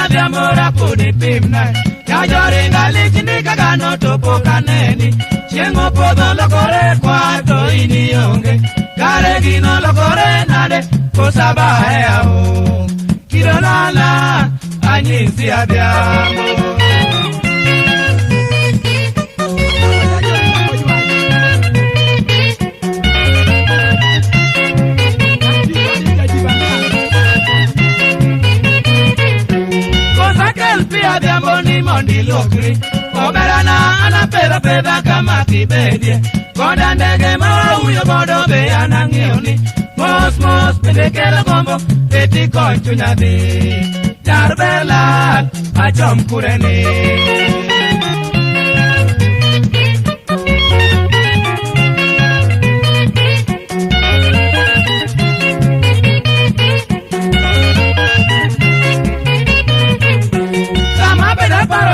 adhiamora pudi pimna. Ya joringa lichini kagano topo kaneni. Chiengo podho lokore kwato ini onge. Kare gino lokore nade kosabahe ao. Kirolala anyisi adhiamo. Adhiamboni mondi lokri Oberana ana peda kama kibedie Konda ndege mawauyo bodo be anang'ioni Mos pende kelo gombo Eti konchu nyadhi Jarbela achom kureni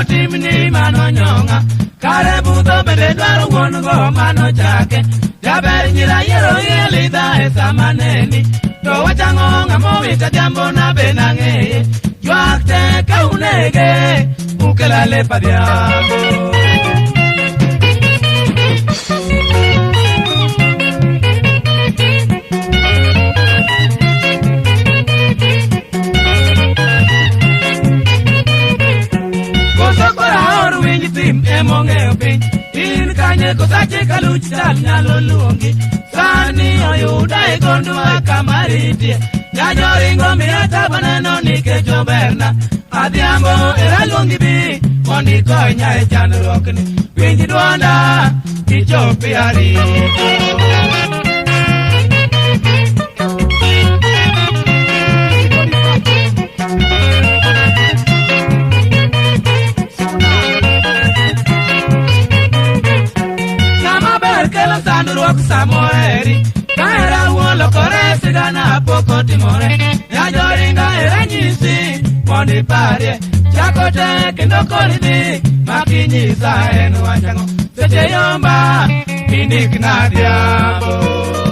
Timni mano nyonga Kare buto bende dwaro wuon go mano chake Jaber nyira yero yelida esa maneni To wachango ngamo wita jambo na benangeye Jwak te kaunege Ukela lepa diabo Emongeo piny In kanye kosache kaluch dal nyalo luongi Sani oyuda e gondwa kamaritie Jajoringo miata baneno nikech oberna Adhiambo era luongi bi Mondi konya e chandruokni Winji duonda Ichopi arito Sandruok samoeri Kaera uolo kore sigana poko timore Ya joringa era nyisi Mondi parie Chakote kendo koridi Makinyisa en wachango Seche yomba Indik na diabo